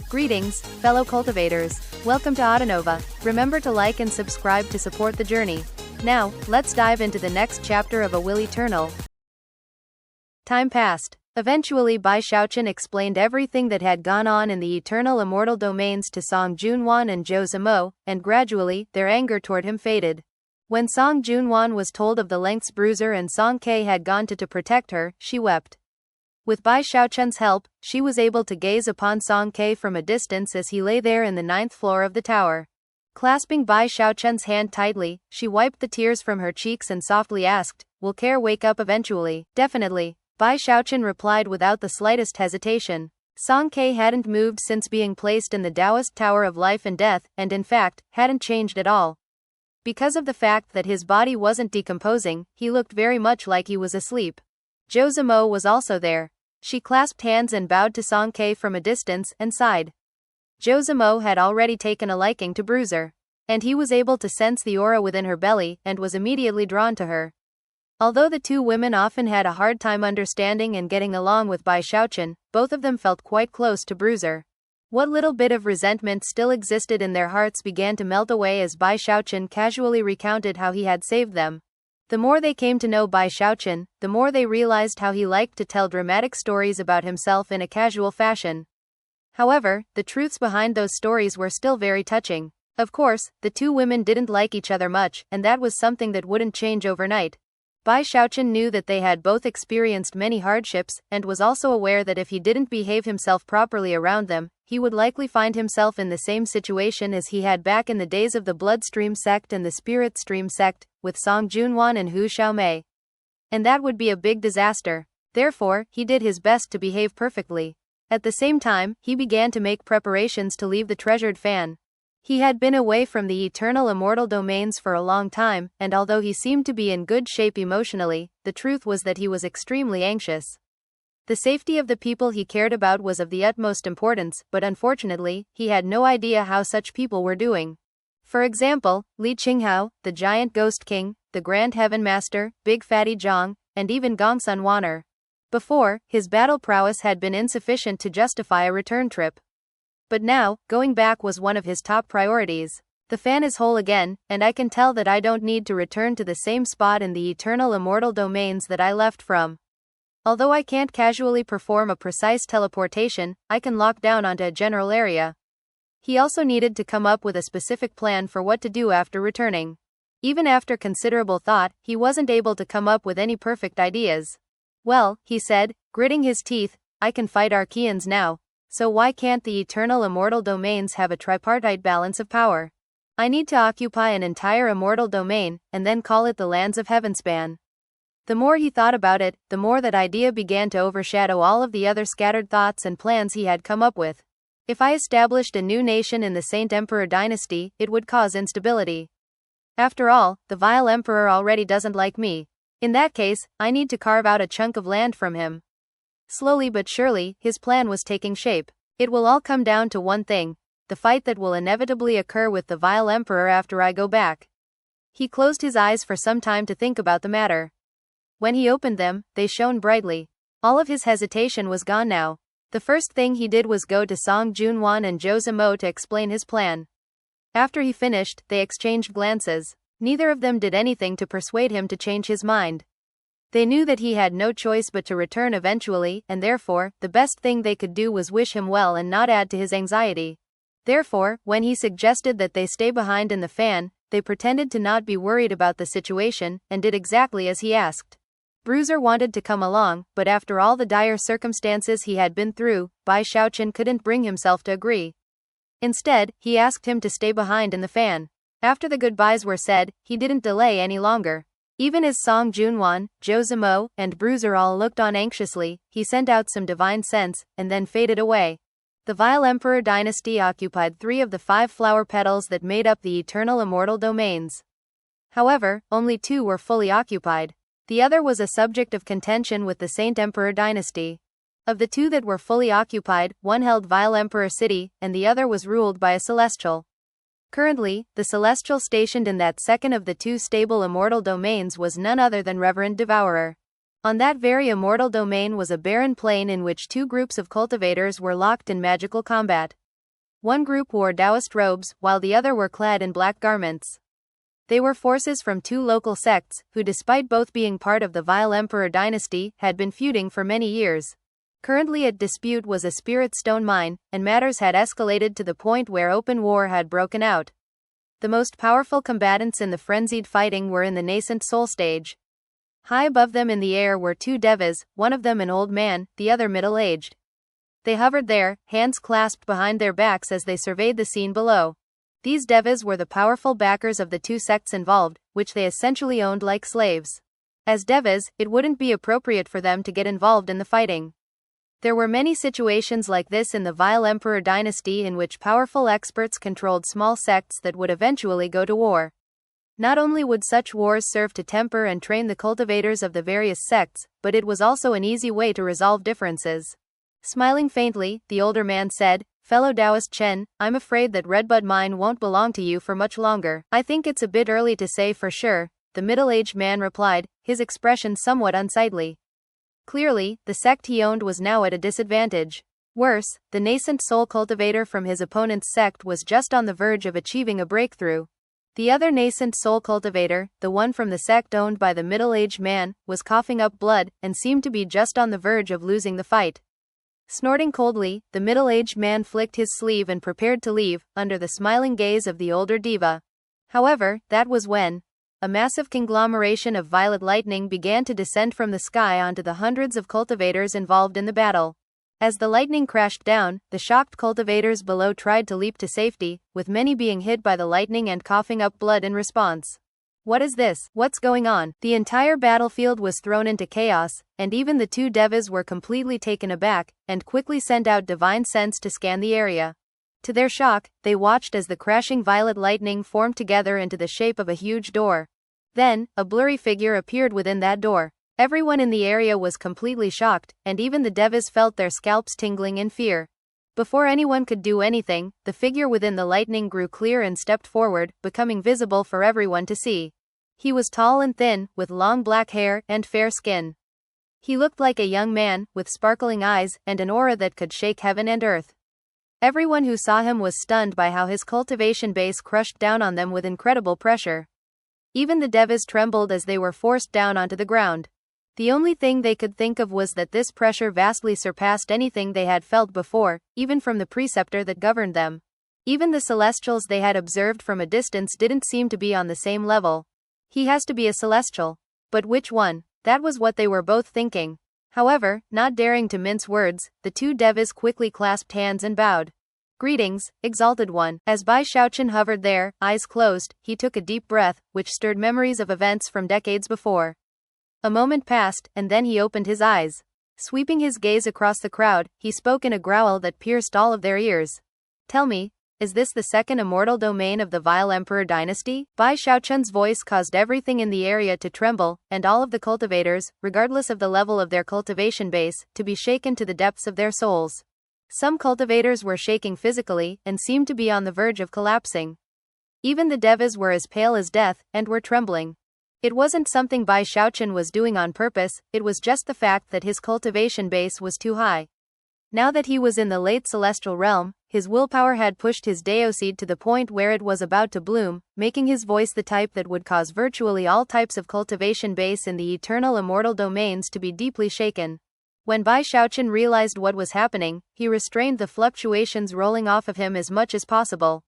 Greetings, fellow cultivators. Welcome to Autonova. Remember to like and subscribe to support the journey. Now, let's dive into the next chapter of A Will Eternal. Time passed. Eventually Bai Xiaochun explained everything that had gone on in the eternal immortal domains to Song Junwan and Zhou Zimo, and gradually, their anger toward him faded. When Song Junwan was told of the lengths Bruiser and Song Ke had gone to protect her, she wept. With Bai Xiaochun's help, she was able to gaze upon Song Ke from a distance as he lay there in the 9th floor of the tower. Clasping Bai Xiaochun's hand tightly, she wiped the tears from her cheeks and softly asked, "Will Care wake up eventually?" "Definitely," Bai Xiaochun replied without the slightest hesitation. Song Ke hadn't moved since being placed in the Taoist Tower of Life and Death, and in fact, hadn't changed at all. Because of the fact that his body wasn't decomposing, he looked very much like he was asleep. Zhou Zimo was also there. She clasped hands and bowed to Song Ke from a distance, and sighed. Zhou Zimo had already taken a liking to Bruiser. And he was able to sense the aura within her belly, and was immediately drawn to her. Although the two women often had a hard time understanding and getting along with Bai Xiaochun, both of them felt quite close to Bruiser. What little bit of resentment still existed in their hearts began to melt away as Bai Xiaochun casually recounted how he had saved them. The more they came to know Bai Xiaochun, the more they realized how he liked to tell dramatic stories about himself in a casual fashion. However, the truths behind those stories were still very touching. Of course, the two women didn't like each other much, and that was something that wouldn't change overnight. Bai Xiaochun knew that they had both experienced many hardships, and was also aware that if he didn't behave himself properly around them, he would likely find himself in the same situation as he had back in the days of the Bloodstream sect and the Spirit Stream sect, with Song Junwan and Hu Xiaomei. And that would be a big disaster. Therefore, he did his best to behave perfectly. At the same time, he began to make preparations to leave the treasured fan. He had been away from the eternal immortal domains for a long time, and although he seemed to be in good shape emotionally, the truth was that he was extremely anxious. The safety of the people he cared about was of the utmost importance, but unfortunately, he had no idea how such people were doing. For example, Li Qinghao, the giant ghost king, the Grand Heaven Master, Big Fatty Zhang, and even Gongsun Waner. Before, his battle prowess had been insufficient to justify a return trip. But now, going back was one of his top priorities. The fan is whole again, and I can tell that I don't need to return to the same spot in the eternal immortal domains that I left from. Although I can't casually perform a precise teleportation, I can lock down onto a general area. He also needed to come up with a specific plan for what to do after returning. Even after considerable thought, he wasn't able to come up with any perfect ideas. "Well," he said, gritting his teeth, "I can fight Archeans now. So why can't the eternal immortal domains have a tripartite balance of power? I need to occupy an entire immortal domain, and then call it the Lands of Heavenspan." The more he thought about it, the more that idea began to overshadow all of the other scattered thoughts and plans he had come up with. If I established a new nation in the Saint Emperor dynasty, it would cause instability. After all, the vile emperor already doesn't like me. In that case, I need to carve out a chunk of land from him. Slowly but surely, his plan was taking shape. It will all come down to one thing: the fight that will inevitably occur with the vile emperor after I go back. He closed his eyes for some time to think about the matter. When he opened them, they shone brightly. All of his hesitation was gone now. The first thing he did was go to Song Junwan and Zhou Zimo to explain his plan. After he finished, they exchanged glances. Neither of them did anything to persuade him to change his mind. They knew that he had no choice but to return eventually, and therefore, the best thing they could do was wish him well and not add to his anxiety. Therefore, when he suggested that they stay behind in the fan, they pretended to not be worried about the situation, and did exactly as he asked. Bruiser wanted to come along, but after all the dire circumstances he had been through, Bai Xiaochun couldn't bring himself to agree. Instead, he asked him to stay behind in the fan. After the goodbyes were said, he didn't delay any longer. Even as Song Junwan, Zhou Zimo, and Bruiser all looked on anxiously, he sent out some divine sense, and then faded away. The Vile Emperor dynasty occupied 3 of the 5 flower petals that made up the eternal immortal domains. However, only 2 were fully occupied. The other was a subject of contention with the Saint Emperor dynasty. Of the 2 that were fully occupied, one held Vile Emperor City, and the other was ruled by a celestial. Currently, the celestial stationed in that second of the 2 stable immortal domains was none other than Reverend Devourer. On that very immortal domain was a barren plain in which two groups of cultivators were locked in magical combat. One group wore Taoist robes, while the other were clad in black garments. They were forces from two local sects, who despite both being part of the Vile Emperor dynasty, had been feuding for many years. Currently at dispute was a spirit stone mine, and matters had escalated to the point where open war had broken out. The most powerful combatants in the frenzied fighting were in the nascent soul stage. High above them in the air were two devas, one of them an old man, the other middle-aged. They hovered there, hands clasped behind their backs as they surveyed the scene below. These devas were the powerful backers of the two sects involved, which they essentially owned like slaves. As devas, it wouldn't be appropriate for them to get involved in the fighting. There were many situations like this in the Vile Emperor dynasty in which powerful experts controlled small sects that would eventually go to war. Not only would such wars serve to temper and train the cultivators of the various sects, but it was also an easy way to resolve differences. Smiling faintly, the older man said, "Fellow Taoist Chen, I'm afraid that Redbud Mine won't belong to you for much longer." "I think it's a bit early to say for sure," the middle-aged man replied, his expression somewhat unsightly. Clearly, the sect he owned was now at a disadvantage. Worse, the nascent soul cultivator from his opponent's sect was just on the verge of achieving a breakthrough. The other nascent soul cultivator, the one from the sect owned by the middle-aged man, was coughing up blood, and seemed to be just on the verge of losing the fight. Snorting coldly, the middle-aged man flicked his sleeve and prepared to leave, under the smiling gaze of the older diva. However, that was when a massive conglomeration of violet lightning began to descend from the sky onto the hundreds of cultivators involved in the battle. As the lightning crashed down, the shocked cultivators below tried to leap to safety, with many being hit by the lightning and coughing up blood in response. "What is this? What's going on?" The entire battlefield was thrown into chaos, and even the two devas were completely taken aback, and quickly sent out divine sense to scan the area. To their shock, they watched as the crashing violet lightning formed together into the shape of a huge door. Then, a blurry figure appeared within that door. Everyone in the area was completely shocked, and even the devas felt their scalps tingling in fear. Before anyone could do anything, the figure within the lightning grew clear and stepped forward, becoming visible for everyone to see. He was tall and thin, with long black hair and fair skin. He looked like a young man, with sparkling eyes, and an aura that could shake heaven and earth. Everyone who saw him was stunned by how his cultivation base crushed down on them with incredible pressure. Even the devas trembled as they were forced down onto the ground. The only thing they could think of was that this pressure vastly surpassed anything they had felt before, even from the preceptor that governed them. Even the celestials they had observed from a distance didn't seem to be on the same level. He has to be a celestial. But which one? That was what they were both thinking. However, not daring to mince words, the two devas quickly clasped hands and bowed. "Greetings, Exalted One." As Bai Xiaochun hovered there, eyes closed, he took a deep breath, which stirred memories of events from decades before. A moment passed, and then he opened his eyes. Sweeping his gaze across the crowd, he spoke in a growl that pierced all of their ears. "Tell me, is this the second immortal domain of the Vile Emperor dynasty?" Bai Xiaochun's voice caused everything in the area to tremble, and all of the cultivators, regardless of the level of their cultivation base, to be shaken to the depths of their souls. Some cultivators were shaking physically, and seemed to be on the verge of collapsing. Even the devas were as pale as death, and were trembling. It wasn't something Bai Xiaochun was doing on purpose, it was just the fact that his cultivation base was too high. Now that he was in the late celestial realm, his willpower had pushed his Dao seed to the point where it was about to bloom, making his voice the type that would cause virtually all types of cultivation base in the eternal immortal domains to be deeply shaken. When Bai Xiaochun realized what was happening, he restrained the fluctuations rolling off of him as much as possible.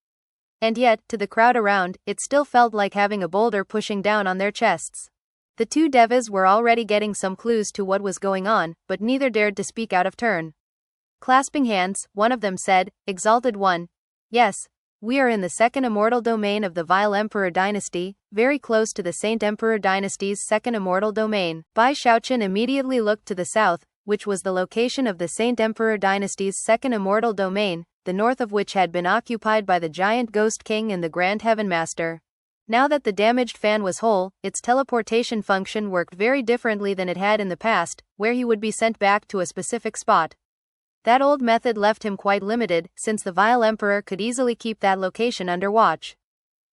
And yet, to the crowd around, it still felt like having a boulder pushing down on their chests. The two devas were already getting some clues to what was going on, but neither dared to speak out of turn. Clasping hands, one of them said, "Exalted One. Yes, we are in the second immortal domain of the Vile Emperor dynasty, very close to the Saint Emperor dynasty's second immortal domain." Bai Xiaochun immediately looked to the south, which was the location of the Saint Emperor dynasty's second immortal domain, the north of which had been occupied by the giant Ghost King and the Grand Heaven Master. Now that the damaged fan was whole, its teleportation function worked very differently than it had in the past, where he would be sent back to a specific spot. That old method left him quite limited, since the Vile Emperor could easily keep that location under watch.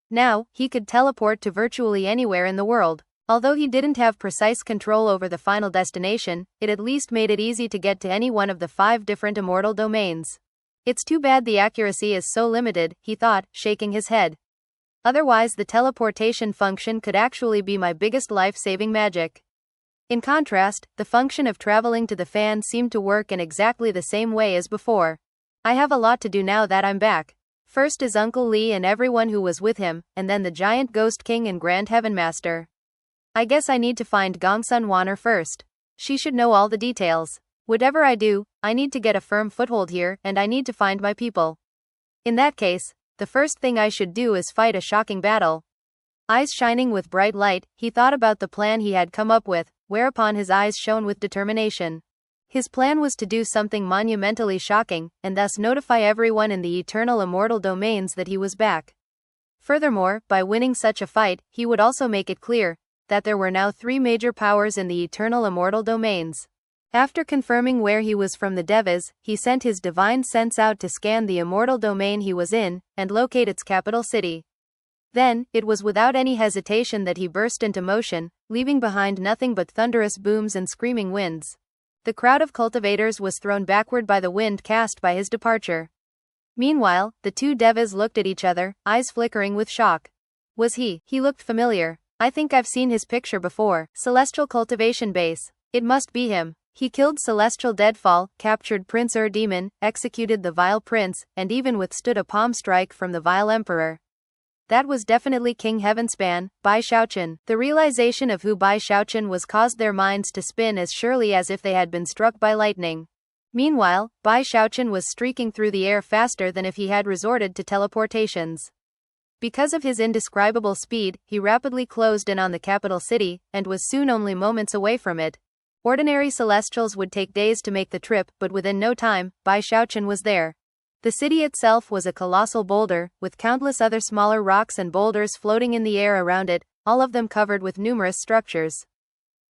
Now, he could teleport to virtually anywhere in the world. Although he didn't have precise control over the final destination, it at least made it easy to get to any one of the 5 different immortal domains. It's too bad the accuracy is so limited, he thought, shaking his head. Otherwise, the teleportation function could actually be my biggest life-saving magic. In contrast, the function of traveling to the fan seemed to work in exactly the same way as before. I have a lot to do now that I'm back. First is Uncle Lee and everyone who was with him, and then the giant Ghost King and Grand Heaven Master. I guess I need to find Gongsun Wanner first. She should know all the details. Whatever I do, I need to get a firm foothold here, and I need to find my people. In that case, the first thing I should do is fight a shocking battle. Eyes shining with bright light, he thought about the plan he had come up with, whereupon his eyes shone with determination. His plan was to do something monumentally shocking, and thus notify everyone in the eternal immortal domains that he was back. Furthermore, by winning such a fight, he would also make it clear that there were now 3 major powers in the eternal immortal domains. After confirming where he was from the Devas, he sent his divine sense out to scan the immortal domain he was in, and locate its capital city. Then, it was without any hesitation that he burst into motion, leaving behind nothing but thunderous booms and screaming winds. The crowd of cultivators was thrown backward by the wind cast by his departure. Meanwhile, the 2 Devas looked at each other, eyes flickering with shock. Was he? He looked familiar. I think I've seen his picture before. Celestial Cultivation Base. It must be him. He killed Celestial Deadfall, captured Prince Demon, executed the Vile Prince, and even withstood a palm strike from the Vile Emperor. That was definitely King Heavenspan, Bai Xiaochun. The realization of who Bai Xiaochun was caused their minds to spin as surely as if they had been struck by lightning. Meanwhile, Bai Xiaochun was streaking through the air faster than if he had resorted to teleportations. Because of his indescribable speed, he rapidly closed in on the capital city, and was soon only moments away from it. Ordinary Celestials would take days to make the trip, but within no time, Bai Xiaochun was there. The city itself was a colossal boulder, with countless other smaller rocks and boulders floating in the air around it, all of them covered with numerous structures.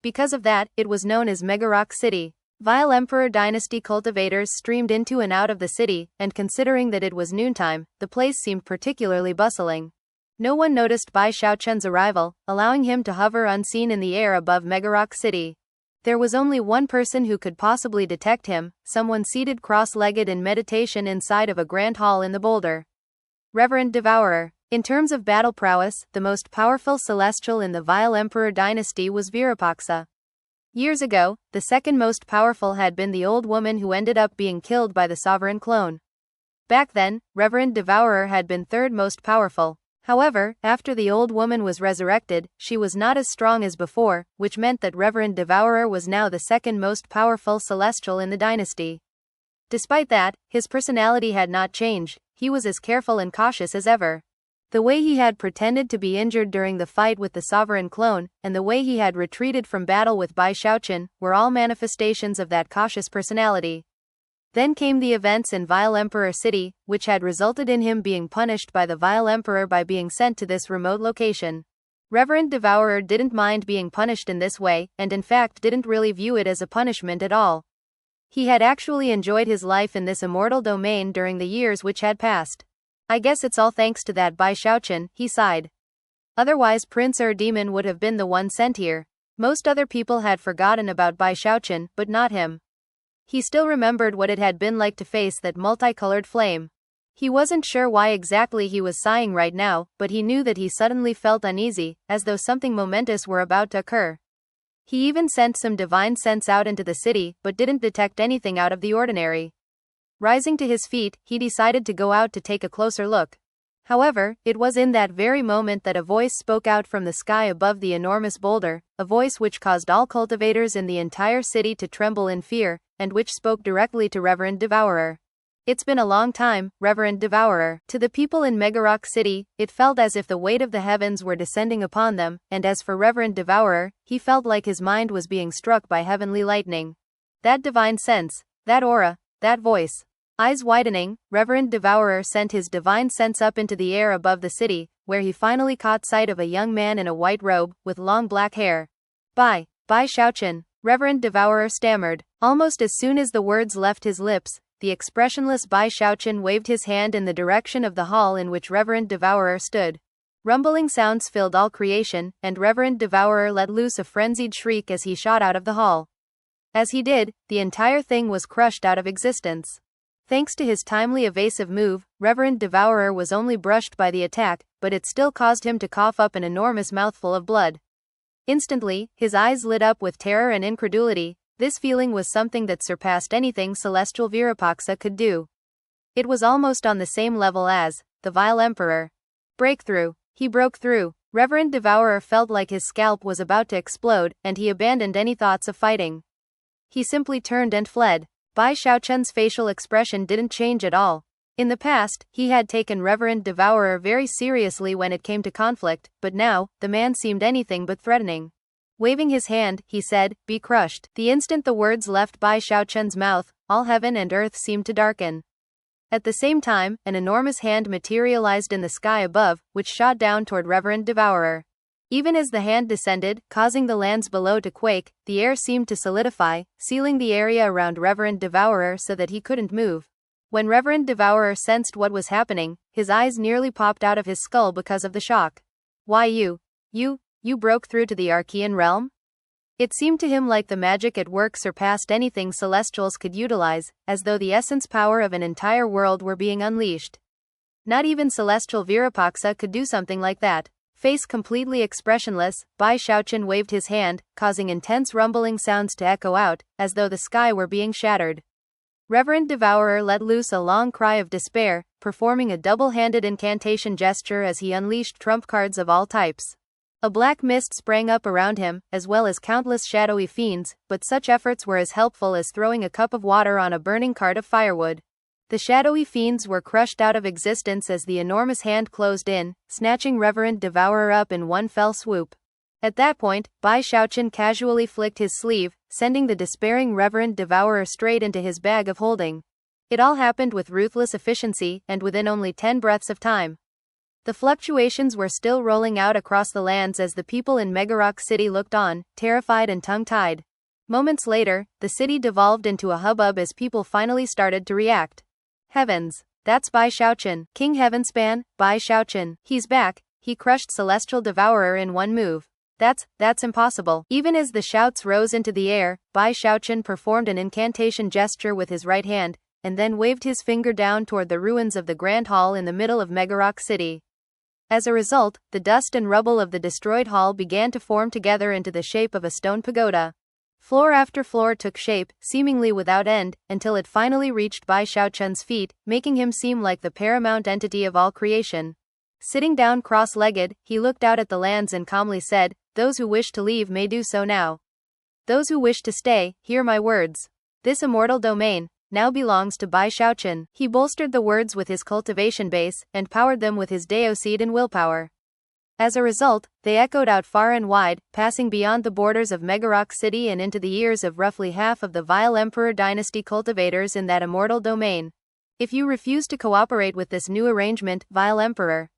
Because of that, it was known as Mega Rock City. Vile Emperor Dynasty cultivators streamed into and out of the city, and considering that it was noontime, the place seemed particularly bustling. No one noticed Bai Xiaochun's arrival, allowing him to hover unseen in the air above Mega Rock City. There was only one person who could possibly detect him, someone seated cross-legged in meditation inside of a grand hall in the boulder. Reverend Devourer. In terms of battle prowess, the most powerful celestial in the Vile Emperor dynasty was Virupaxa. Years ago, the second most powerful had been the old woman who ended up being killed by the sovereign clone. Back then, Reverend Devourer had been third most powerful. However, after the old woman was resurrected, she was not as strong as before, which meant that Reverend Devourer was now the second most powerful celestial in the dynasty. Despite that, his personality had not changed. He was as careful and cautious as ever. The way he had pretended to be injured during the fight with the sovereign clone, and the way he had retreated from battle with Bai Xiaochun, were all manifestations of that cautious personality. Then came the events in Vile Emperor City, which had resulted in him being punished by the Vile Emperor by being sent to this remote location. Reverend Devourer didn't mind being punished in this way, and in fact didn't really view it as a punishment at all. He had actually enjoyed his life in this immortal domain during the years which had passed. I guess it's all thanks to that Bai Xiaochun, he sighed. Otherwise Prince Demon would have been the one sent here. Most other people had forgotten about Bai Xiaochun, but not him. He still remembered what it had been like to face that multicolored flame. He wasn't sure why exactly he was sighing right now, but he knew that he suddenly felt uneasy, as though something momentous were about to occur. He even sent some divine sense out into the city, but didn't detect anything out of the ordinary. Rising to his feet, he decided to go out to take a closer look. However, it was in that very moment that a voice spoke out from the sky above the enormous boulder, a voice which caused all cultivators in the entire city to tremble in fear, and which spoke directly to Reverend Devourer. It's been a long time, Reverend Devourer. To the people in Megarock City, it felt as if the weight of the heavens were descending upon them, and as for Reverend Devourer, he felt like his mind was being struck by heavenly lightning. That divine sense, that aura, that voice. Eyes widening, Reverend Devourer sent his divine sense up into the air above the city, where he finally caught sight of a young man in a white robe, with long black hair. Bai Xiaochun, Reverend Devourer stammered. Almost as soon as the words left his lips, the expressionless Bai Xiaochun waved his hand in the direction of the hall in which Reverend Devourer stood. Rumbling sounds filled all creation, and Reverend Devourer let loose a frenzied shriek as he shot out of the hall. As he did, the entire thing was crushed out of existence. Thanks to his timely evasive move, Reverend Devourer was only brushed by the attack, but it still caused him to cough up an enormous mouthful of blood. Instantly, his eyes lit up with terror and incredulity. This feeling was something that surpassed anything Celestial Virupaxa could do. It was almost on the same level as the Vile Emperor. Breakthrough. He broke through. Reverend Devourer felt like his scalp was about to explode, and he abandoned any thoughts of fighting. He simply turned and fled. Bai Xiaochun's facial expression didn't change at all. In the past, he had taken Reverend Devourer very seriously when it came to conflict, but now, the man seemed anything but threatening. Waving his hand, he said, "Be crushed." The instant the words left Bai Xiaochun's mouth, all heaven and earth seemed to darken. At the same time, an enormous hand materialized in the sky above, which shot down toward Reverend Devourer. Even as the hand descended, causing the lands below to quake, the air seemed to solidify, sealing the area around Reverend Devourer so that he couldn't move. When Reverend Devourer sensed what was happening, his eyes nearly popped out of his skull because of the shock. "Why you broke through to the Archean realm?" It seemed to him like the magic at work surpassed anything Celestials could utilize, as though the essence power of an entire world were being unleashed. Not even Celestial Virupaxa could do something like that. Face completely expressionless, Bai Xiaochun waved his hand, causing intense rumbling sounds to echo out, as though the sky were being shattered. Reverend Devourer let loose a long cry of despair, performing a double-handed incantation gesture as he unleashed trump cards of all types. A black mist sprang up around him, as well as countless shadowy fiends, but such efforts were as helpful as throwing a cup of water on a burning cart of firewood. The shadowy fiends were crushed out of existence as the enormous hand closed in, snatching Reverend Devourer up in one fell swoop. At that point, Bai Xiaochun casually flicked his sleeve, sending the despairing Reverend Devourer straight into his bag of holding. It all happened with ruthless efficiency, and within only 10 breaths of time. The fluctuations were still rolling out across the lands as the people in Megarock City looked on, terrified and tongue-tied. Moments later, the city devolved into a hubbub as people finally started to react. Heavens! That's Bai Xiaochun. King Heavenspan, Bai Xiaochun. He's back. He crushed Celestial Devourer in one move. That's impossible. Even as the shouts rose into the air, Bai Xiaochun performed an incantation gesture with his right hand, and then waved his finger down toward the ruins of the Grand Hall in the middle of Megarock City. As a result, the dust and rubble of the destroyed hall began to form together into the shape of a stone pagoda. Floor after floor took shape, seemingly without end, until it finally reached Bai Xiaochun's feet, making him seem like the paramount entity of all creation. Sitting down cross-legged, he looked out at the lands and calmly said, "Those who wish to leave may do so now. Those who wish to stay, hear my words. This immortal domain now belongs to Bai Xiaochun." He bolstered the words with his cultivation base, and powered them with his Dao seed and willpower. As a result, they echoed out far and wide, passing beyond the borders of Megarock City and into the ears of roughly half of the Vile Emperor Dynasty cultivators in that immortal domain. "If you refuse to cooperate with this new arrangement, Vile Emperor,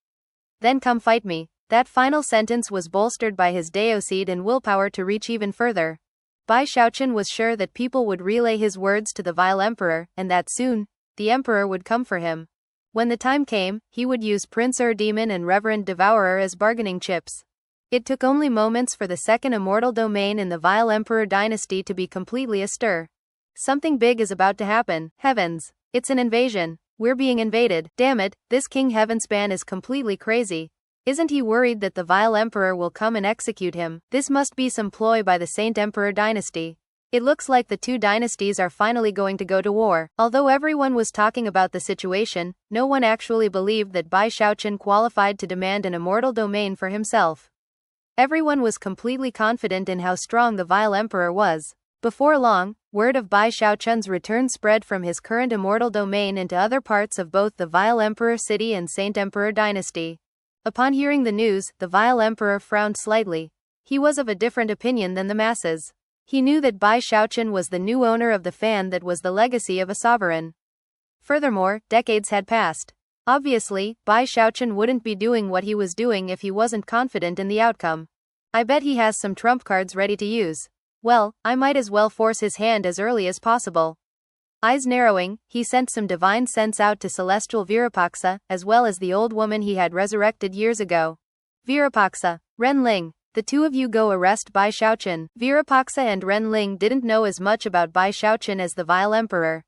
then come fight me." That final sentence was bolstered by his Dao seed and willpower to reach even further. Bai Xiaochun was sure that people would relay his words to the Vile Emperor, and that soon, the Emperor would come for him. When the time came, he would use Prince Demon and Reverend Devourer as bargaining chips. It took only moments for the second immortal domain in the Vile Emperor dynasty to be completely astir. Something big is about to happen. Heavens! It's an invasion. We're being invaded. Damn it, this King Heavenspan is completely crazy. Isn't he worried that the Vile Emperor will come and execute him? This must be some ploy by the Saint Emperor dynasty. It looks like the two dynasties are finally going to go to war. Although everyone was talking about the situation, no one actually believed that Bai Xiaochun qualified to demand an immortal domain for himself. Everyone was completely confident in how strong the Vile Emperor was. Before long, word of Bai Xiaochun's return spread from his current immortal domain into other parts of both the Vile Emperor City and Saint Emperor dynasty. Upon hearing the news, the Vile Emperor frowned slightly. He was of a different opinion than the masses. He knew that Bai Xiaochun was the new owner of the fan that was the legacy of a sovereign. Furthermore, decades had passed. Obviously, Bai Xiaochun wouldn't be doing what he was doing if he wasn't confident in the outcome. I bet he has some trump cards ready to use. Well, I might as well force his hand as early as possible. Eyes narrowing, he sent some divine sense out to Celestial Virupaxa, as well as the old woman he had resurrected years ago. Virupaxa, Renling, the two of you go arrest Bai Xiaochun. Virupaxa and Renling didn't know as much about Bai Xiaochun as the vile emperor.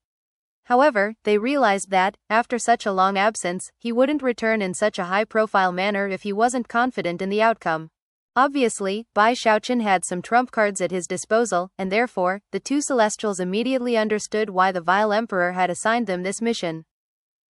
However, they realized that, after such a long absence, he wouldn't return in such a high-profile manner if he wasn't confident in the outcome. Obviously, Bai Xiaochun had some trump cards at his disposal, and therefore, the two Celestials immediately understood why the vile emperor had assigned them this mission.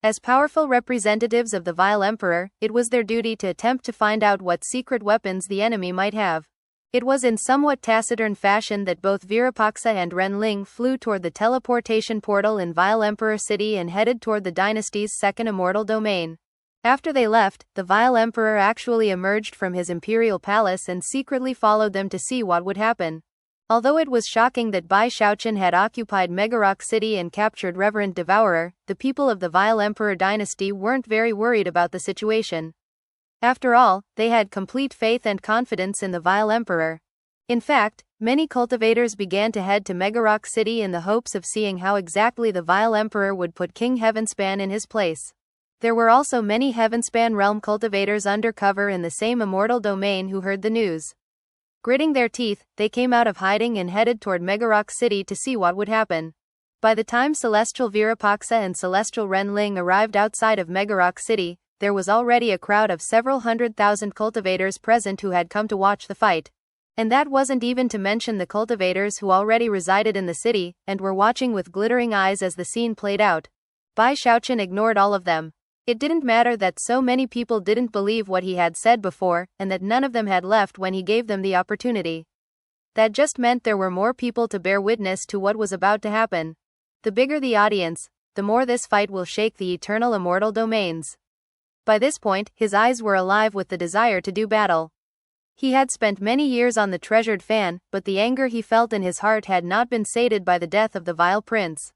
As powerful representatives of the vile emperor, it was their duty to attempt to find out what secret weapons the enemy might have. It was in somewhat taciturn fashion that both Virupaxa and Renling flew toward the teleportation portal in Vile Emperor City and headed toward the dynasty's second immortal domain. After they left, the Vile Emperor actually emerged from his imperial palace and secretly followed them to see what would happen. Although it was shocking that Bai Xiaochun had occupied Megarock City and captured Reverend Devourer, the people of the Vile Emperor dynasty weren't very worried about the situation. After all, they had complete faith and confidence in the Vile Emperor. In fact, many cultivators began to head to Megarock City in the hopes of seeing how exactly the Vile Emperor would put King Heavenspan in his place. There were also many Heavenspan realm cultivators undercover in the same immortal domain who heard the news. Gritting their teeth, they came out of hiding and headed toward Megarock City to see what would happen. By the time Celestial Virupaxa and Celestial Renling arrived outside of Megarock City, there was already a crowd of several 100,000 cultivators present who had come to watch the fight. And that wasn't even to mention the cultivators who already resided in the city, and were watching with glittering eyes as the scene played out. Bai Xiaochun ignored all of them. It didn't matter that so many people didn't believe what he had said before, and that none of them had left when he gave them the opportunity. That just meant there were more people to bear witness to what was about to happen. The bigger the audience, the more this fight will shake the eternal immortal domains. By this point, his eyes were alive with the desire to do battle. He had spent many years on the treasured fan, but the anger he felt in his heart had not been sated by the death of the vile prince.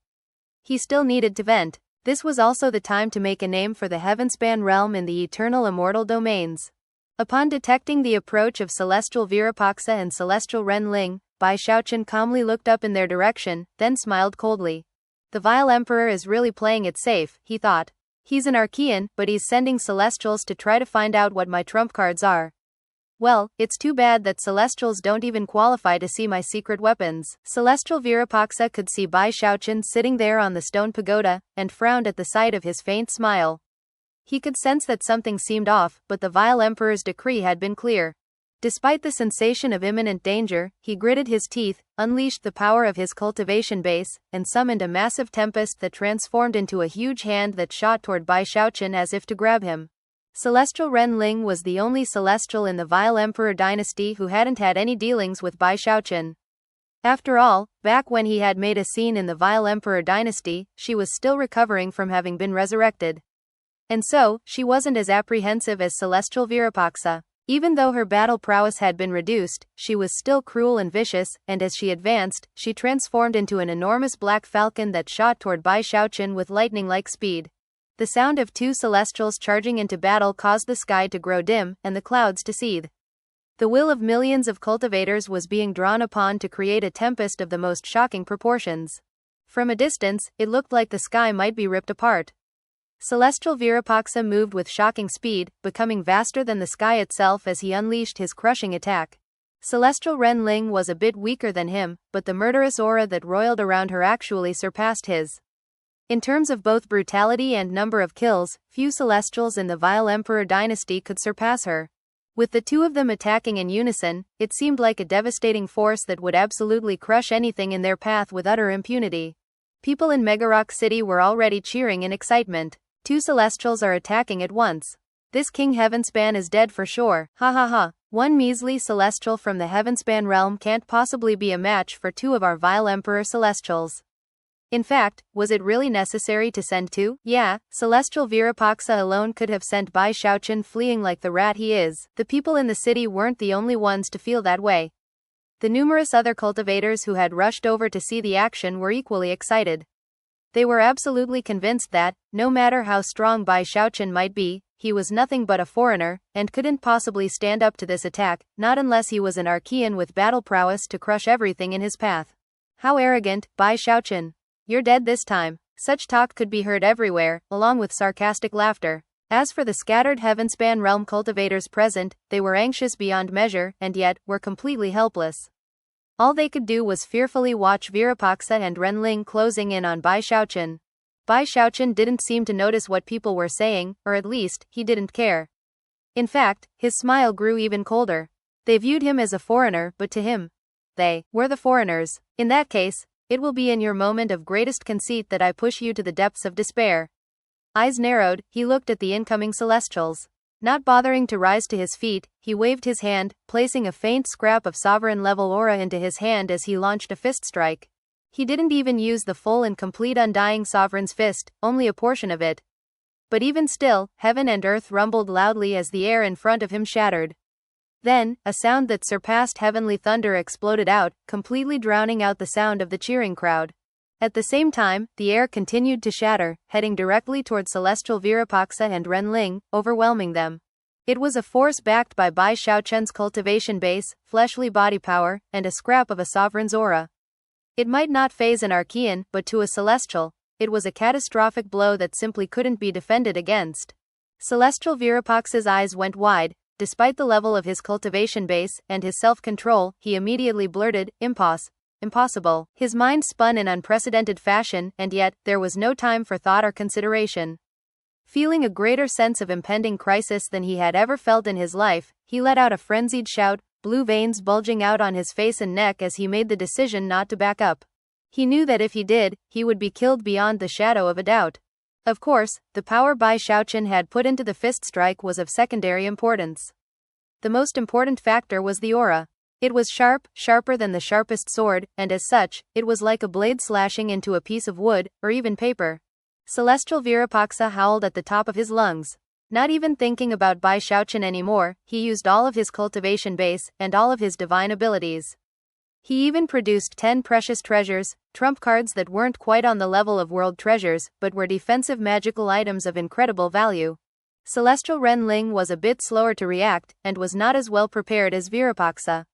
He still needed to vent. This was also the time to make a name for the Heavenspan realm in the eternal immortal domains. Upon detecting the approach of Celestial Virupaxa and Celestial Renling, Bai Xiaochun calmly looked up in their direction, then smiled coldly. The vile emperor is really playing it safe, he thought. He's an Archean, but he's sending Celestials to try to find out what my trump cards are. Well, it's too bad that Celestials don't even qualify to see my secret weapons. Celestial Virupaxa could see Bai Xiaochun sitting there on the stone pagoda, and frowned at the sight of his faint smile. He could sense that something seemed off, but the vile emperor's decree had been clear. Despite the sensation of imminent danger, he gritted his teeth, unleashed the power of his cultivation base, and summoned a massive tempest that transformed into a huge hand that shot toward Bai Xiaochun as if to grab him. Celestial Renling was the only Celestial in the Vile Emperor dynasty who hadn't had any dealings with Bai Xiaochun. After all, back when he had made a scene in the Vile Emperor dynasty, she was still recovering from having been resurrected. And so, she wasn't as apprehensive as Celestial Virupaxa. Even though her battle prowess had been reduced, she was still cruel and vicious, and as she advanced, she transformed into an enormous black falcon that shot toward Bai Xiaochun with lightning-like speed. The sound of two Celestials charging into battle caused the sky to grow dim, and the clouds to seethe. The will of millions of cultivators was being drawn upon to create a tempest of the most shocking proportions. From a distance, it looked like the sky might be ripped apart. Celestial Virupaxa moved with shocking speed, becoming vaster than the sky itself as he unleashed his crushing attack. Celestial Renling was a bit weaker than him, but the murderous aura that roiled around her actually surpassed his. In terms of both brutality and number of kills, few Celestials in the Vile Emperor dynasty could surpass her. With the two of them attacking in unison, it seemed like a devastating force that would absolutely crush anything in their path with utter impunity. People in Megarock City were already cheering in excitement. Two Celestials are attacking at once. This King Heavenspan is dead for sure, ha ha ha. One measly Celestial from the Heavenspan realm can't possibly be a match for two of our Vile Emperor Celestials. In fact, was it really necessary to send two? Yeah, Celestial Virupaxa alone could have sent Bai Xiaochun fleeing like the rat he is. The people in the city weren't the only ones to feel that way. The numerous other cultivators who had rushed over to see the action were equally excited. They were absolutely convinced that, no matter how strong Bai Xiaochun might be, he was nothing but a foreigner, and couldn't possibly stand up to this attack, not unless he was an Archean with battle prowess to crush everything in his path. How arrogant, Bai Xiaochun. You're dead this time. Such talk could be heard everywhere, along with sarcastic laughter. As for the scattered Heavenspan realm cultivators present, they were anxious beyond measure, and yet, were completely helpless. All they could do was fearfully watch Virupaxa and Renling closing in on Bai Xiaochun. Bai Xiaochun didn't seem to notice what people were saying, or at least, he didn't care. In fact, his smile grew even colder. They viewed him as a foreigner, but to him, they were the foreigners. In that case, it will be in your moment of greatest conceit that I push you to the depths of despair. Eyes narrowed, he looked at the incoming celestials. Not bothering to rise to his feet, he waved his hand, placing a faint scrap of sovereign-level aura into his hand as he launched a fist strike. He didn't even use the full and complete undying sovereign's fist, only a portion of it. But even still, heaven and earth rumbled loudly as the air in front of him shattered. Then, a sound that surpassed heavenly thunder exploded out, completely drowning out the sound of the cheering crowd. At the same time, the air continued to shatter, heading directly toward celestial Virupaxa and Renling, overwhelming them. It was a force backed by Bai Xiaochun's cultivation base, fleshly body power, and a scrap of a sovereign's aura. It might not faze an Archean, but to a celestial, it was a catastrophic blow that simply couldn't be defended against. Celestial Virupaxa's eyes went wide. Despite the level of his cultivation base and his self-control, he immediately blurted, Impossible. His mind spun in unprecedented fashion, and yet, there was no time for thought or consideration. Feeling a greater sense of impending crisis than he had ever felt in his life, he let out a frenzied shout, blue veins bulging out on his face and neck as he made the decision not to back up. He knew that if he did, he would be killed beyond the shadow of a doubt. Of course, the power Bai Xiaochun had put into the fist strike was of secondary importance. The most important factor was the aura. It was sharp, sharper than the sharpest sword, and as such, it was like a blade slashing into a piece of wood, or even paper. Celestial Virupaxa howled at the top of his lungs. Not even thinking about Bai Xiaochun anymore, he used all of his cultivation base, and all of his divine abilities. He even produced 10 precious treasures, trump cards that weren't quite on the level of world treasures, but were defensive magical items of incredible value. Celestial Renling was a bit slower to react, and was not as well prepared as Virupaxa.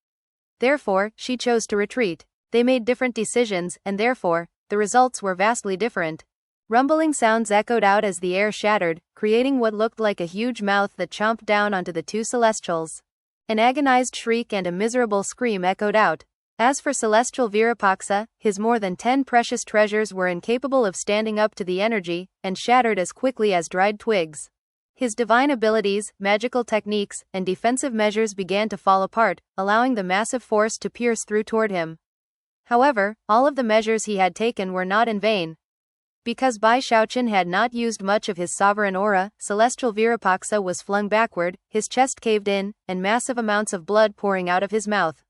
Therefore, she chose to retreat. They made different decisions, and therefore, the results were vastly different. Rumbling sounds echoed out as the air shattered, creating what looked like a huge mouth that chomped down onto the two celestials. An agonized shriek and a miserable scream echoed out. As for celestial Virupaxa, his more than 10 precious treasures were incapable of standing up to the energy, and shattered as quickly as dried twigs. His divine abilities, magical techniques, and defensive measures began to fall apart, allowing the massive force to pierce through toward him. However, all of the measures he had taken were not in vain. Because Bai Xiaochun had not used much of his sovereign aura, celestial Virupaxa was flung backward, his chest caved in, and massive amounts of blood pouring out of his mouth.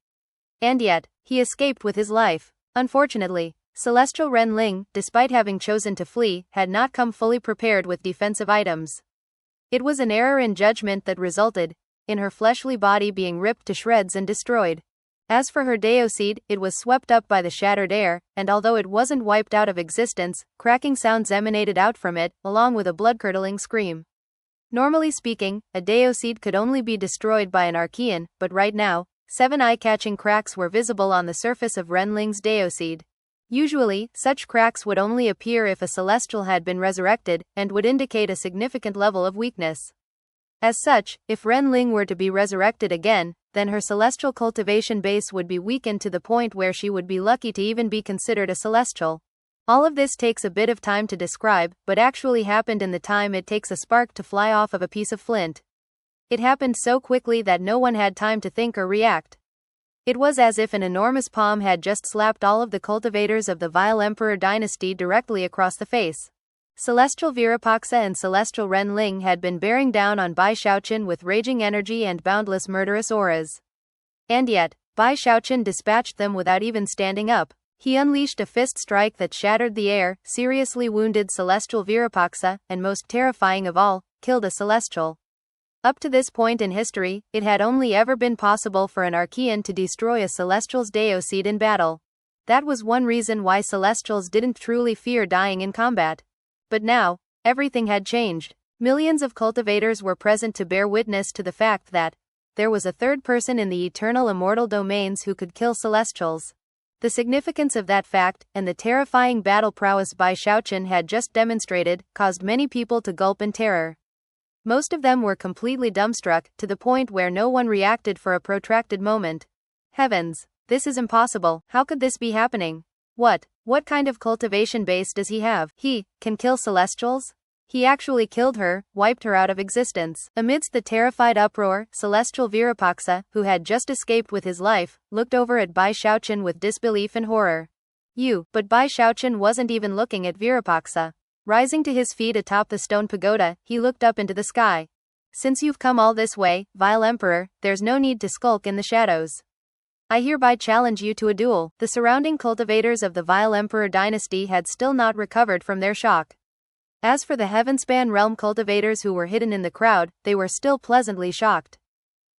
And yet, he escaped with his life. Unfortunately, celestial Renling, despite having chosen to flee, had not come fully prepared with defensive items. It was an error in judgment that resulted in her fleshly body being ripped to shreds and destroyed. As for her Deoseed, it was swept up by the shattered air, and although it wasn't wiped out of existence, cracking sounds emanated out from it, along with a blood-curdling scream. Normally speaking, a Deoseed could only be destroyed by an Archean, but right now, 7 eye-catching cracks were visible on the surface of Renling's Deoseed. Usually, such cracks would only appear if a celestial had been resurrected, and would indicate a significant level of weakness. As such, if Renling were to be resurrected again, then her celestial cultivation base would be weakened to the point where she would be lucky to even be considered a celestial. All of this takes a bit of time to describe, but actually happened in the time it takes a spark to fly off of a piece of flint. It happened so quickly that no one had time to think or react. It was as if an enormous palm had just slapped all of the cultivators of the Vile Emperor dynasty directly across the face. Celestial Virupaxa and Celestial Renling had been bearing down on Bai Xiaochun with raging energy and boundless murderous auras. And yet, Bai Xiaochun dispatched them without even standing up. He unleashed a fist strike that shattered the air, seriously wounded Celestial Virupaxa, and most terrifying of all, killed a Celestial. Up to this point in history, it had only ever been possible for an Archean to destroy a Celestial's Deoseed in battle. That was one reason why Celestials didn't truly fear dying in combat. But now, everything had changed. Millions of cultivators were present to bear witness to the fact that there was a third person in the eternal immortal domains who could kill Celestials. The significance of that fact, and the terrifying battle prowess Bai Xiaochun had just demonstrated, caused many people to gulp in terror. Most of them were completely dumbstruck, to the point where no one reacted for a protracted moment. Heavens! This is impossible. How could this be happening? What kind of cultivation base does he have? He can kill celestials? He actually killed her, wiped her out of existence. Amidst the terrified uproar, celestial Virupaksha, who had just escaped with his life, looked over at Bai Xiaochun with disbelief and horror. But Bai Xiaochun wasn't even looking at Virupaksha. Rising to his feet atop the stone pagoda, he looked up into the sky. Since you've come all this way, vile emperor, there's no need to skulk in the shadows. I hereby challenge you to a duel. The surrounding cultivators of the vile emperor dynasty had still not recovered from their shock. As for the Heavenspan realm cultivators who were hidden in the crowd, they were still pleasantly shocked.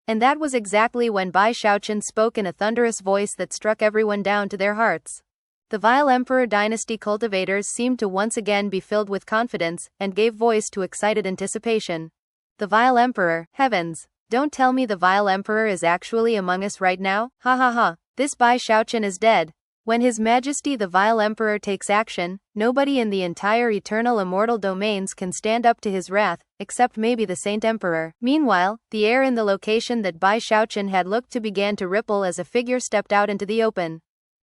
And that was exactly when Bai Xiaochun spoke in a thunderous voice that struck everyone down to their hearts. The vile emperor dynasty cultivators seemed to once again be filled with confidence, and gave voice to excited anticipation. The vile emperor, heavens! Don't tell me the vile emperor is actually among us right now? Ha ha ha, this Bai Xiaochun is dead. When His Majesty the vile emperor takes action, nobody in the entire eternal immortal domains can stand up to his wrath, except maybe the Saint Emperor. Meanwhile, the air in the location that Bai Xiaochun had looked to began to ripple as a figure stepped out into the open.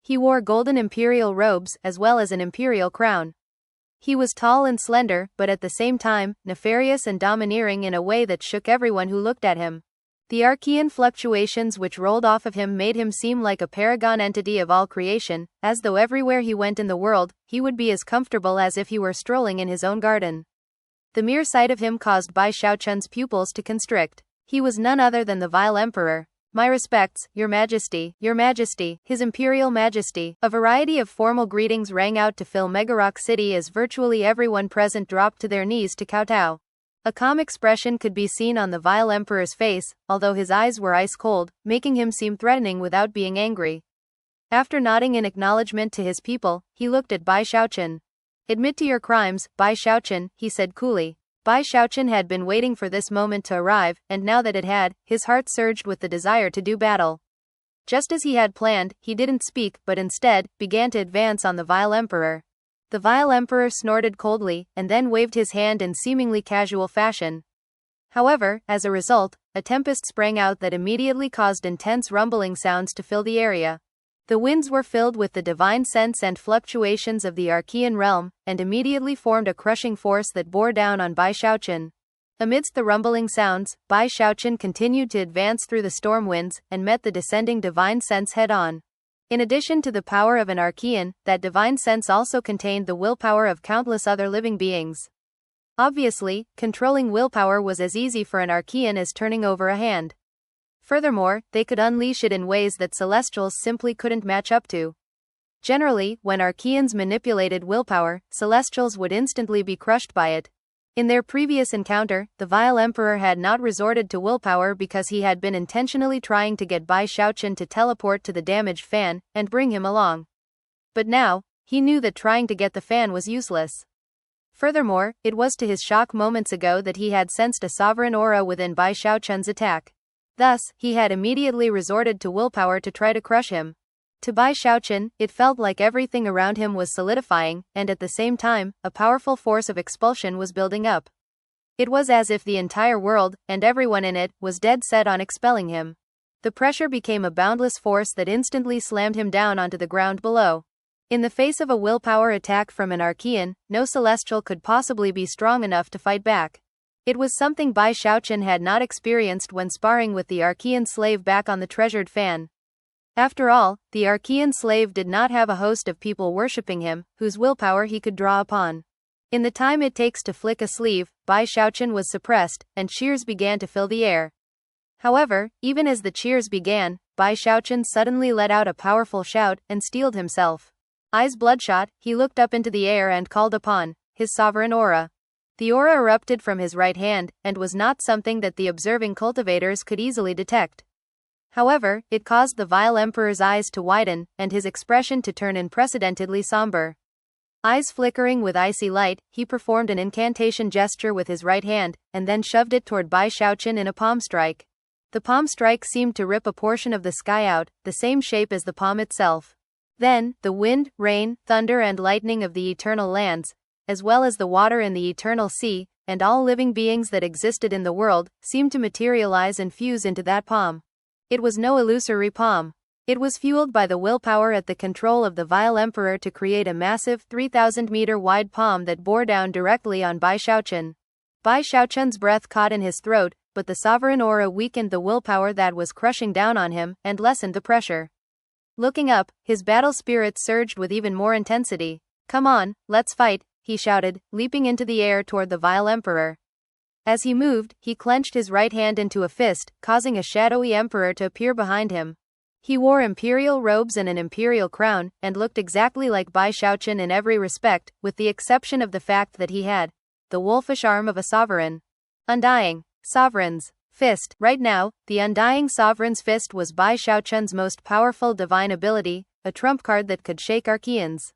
He wore golden imperial robes, as well as an imperial crown. He was tall and slender, but at the same time, nefarious and domineering in a way that shook everyone who looked at him. The Archean fluctuations which rolled off of him made him seem like a paragon entity of all creation, as though everywhere he went in the world, he would be as comfortable as if he were strolling in his own garden. The mere sight of him caused Bai Xiaochun's pupils to constrict. He was none other than the vile emperor. My respects, Your Majesty, His Imperial Majesty. A variety of formal greetings rang out to fill Megarock City as virtually everyone present dropped to their knees to kowtow. A calm expression could be seen on the vile emperor's face, although his eyes were ice cold, making him seem threatening without being angry. After nodding in acknowledgement to his people, he looked at Bai Xiaochun. Admit to your crimes, Bai Xiaochun, he said coolly. Bai Xiaochun had been waiting for this moment to arrive, and now that it had, his heart surged with the desire to do battle. Just as he had planned, he didn't speak, but instead, began to advance on the vile emperor. The vile emperor snorted coldly, and then waved his hand in seemingly casual fashion. However, as a result, a tempest sprang out that immediately caused intense rumbling sounds to fill the area. The winds were filled with the divine sense and fluctuations of the Archean realm, and immediately formed a crushing force that bore down on Bai Xiaochun. Amidst the rumbling sounds, Bai Xiaochun continued to advance through the storm winds, and met the descending divine sense head-on. In addition to the power of an Archean, that divine sense also contained the willpower of countless other living beings. Obviously, controlling willpower was as easy for an Archean as turning over a hand. Furthermore, they could unleash it in ways that Celestials simply couldn't match up to. Generally, when Archeans manipulated willpower, Celestials would instantly be crushed by it. In their previous encounter, the vile emperor had not resorted to willpower because he had been intentionally trying to get Bai Xiaochun to teleport to the damaged fan, and bring him along. But now, he knew that trying to get the fan was useless. Furthermore, it was to his shock moments ago that he had sensed a sovereign aura within Bai Xiaochun's attack. Thus, he had immediately resorted to willpower to try to crush him. To Bai Xiaochun, it felt like everything around him was solidifying, and at the same time, a powerful force of expulsion was building up. It was as if the entire world, and everyone in it, was dead set on expelling him. The pressure became a boundless force that instantly slammed him down onto the ground below. In the face of a willpower attack from an Archean, no Celestial could possibly be strong enough to fight back. It was something Bai Xiaochun had not experienced when sparring with the Archean slave back on the treasured fan. After all, the Archean slave did not have a host of people worshipping him, whose willpower he could draw upon. In the time it takes to flick a sleeve, Bai Xiaochun was suppressed, and cheers began to fill the air. However, even as the cheers began, Bai Xiaochun suddenly let out a powerful shout, and steeled himself. Eyes bloodshot, he looked up into the air and called upon his sovereign aura. The aura erupted from his right hand, and was not something that the observing cultivators could easily detect. However, it caused the vile emperor's eyes to widen, and his expression to turn unprecedentedly somber. Eyes flickering with icy light, he performed an incantation gesture with his right hand, and then shoved it toward Bai Xiaochun in a palm strike. The palm strike seemed to rip a portion of the sky out, the same shape as the palm itself. Then, the wind, rain, thunder and lightning of the eternal lands, as well as the water in the eternal sea, and all living beings that existed in the world seemed to materialize and fuse into that palm. It was no illusory palm. It was fueled by the willpower at the control of the vile emperor to create a massive 3,000-meter-wide palm that bore down directly on Bai Xiaochun. Bai Xiaochun's breath caught in his throat, but the sovereign aura weakened the willpower that was crushing down on him and lessened the pressure. Looking up, his battle spirit surged with even more intensity. "Come on, let's fight," he shouted, leaping into the air toward the vile emperor. As he moved, he clenched his right hand into a fist, causing a shadowy emperor to appear behind him. He wore imperial robes and an imperial crown, and looked exactly like Bai Xiaochun in every respect, with the exception of the fact that he had the wolfish arm of a sovereign. Undying Sovereign's Fist. Right now, the Undying Sovereign's Fist was Bai Xiaochun's most powerful divine ability, a trump card that could shake Archeans.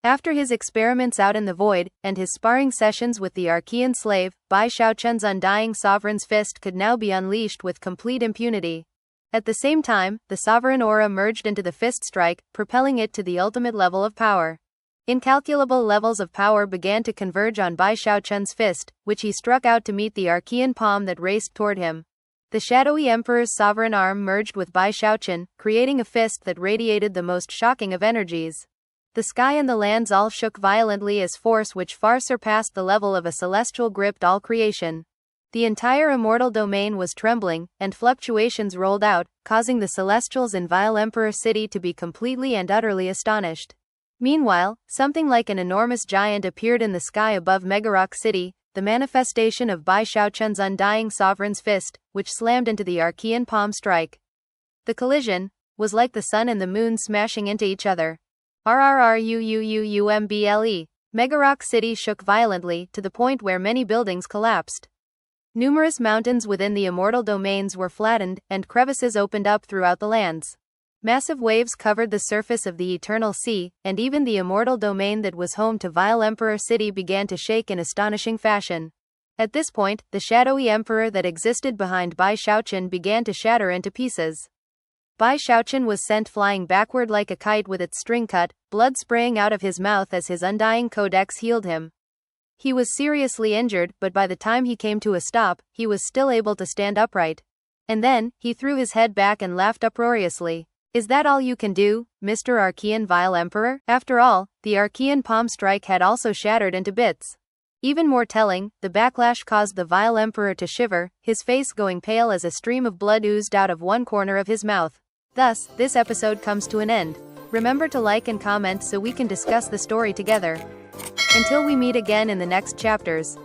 After his experiments out in the void, and his sparring sessions with the Archean slave, Bai Xiaochun's Undying Sovereign's Fist could now be unleashed with complete impunity. At the same time, the sovereign aura merged into the fist strike, propelling it to the ultimate level of power. Incalculable levels of power began to converge on Bai Xiaochun's fist, which he struck out to meet the Archean palm that raced toward him. The shadowy emperor's sovereign arm merged with Bai Xiaochun, creating a fist that radiated the most shocking of energies. The sky and the lands all shook violently as force which far surpassed the level of a celestial gripped all creation. The entire immortal domain was trembling, and fluctuations rolled out, causing the celestials in Vile Emperor City to be completely and utterly astonished. Meanwhile, something like an enormous giant appeared in the sky above Megarock City, the manifestation of Bai Xiaochun's Undying Sovereign's Fist, which slammed into the Archean palm strike. The collision was like the sun and the moon smashing into each other. RRRUUUUMBLE. Megarock City shook violently, to the point where many buildings collapsed. Numerous mountains within the immortal domains were flattened, and crevices opened up throughout the lands. Massive waves covered the surface of the eternal sea, and even the immortal domain that was home to Vile Emperor City began to shake in astonishing fashion. At this point, the shadowy emperor that existed behind Bai Xiaochun began to shatter into pieces. Bai Xiaochun was sent flying backward like a kite with its string cut, blood spraying out of his mouth as his undying codex healed him. He was seriously injured, but by the time he came to a stop, he was still able to stand upright. And then, he threw his head back and laughed uproariously. "Is that all you can do, Mr. Archean Vile Emperor?" After all, the Archean palm strike had also shattered into bits. Even more telling, the backlash caused the Vile Emperor to shiver, his face going pale as a stream of blood oozed out of one corner of his mouth. Thus, this episode comes to an end. Remember to like and comment so we can discuss the story together. Until we meet again in the next chapters.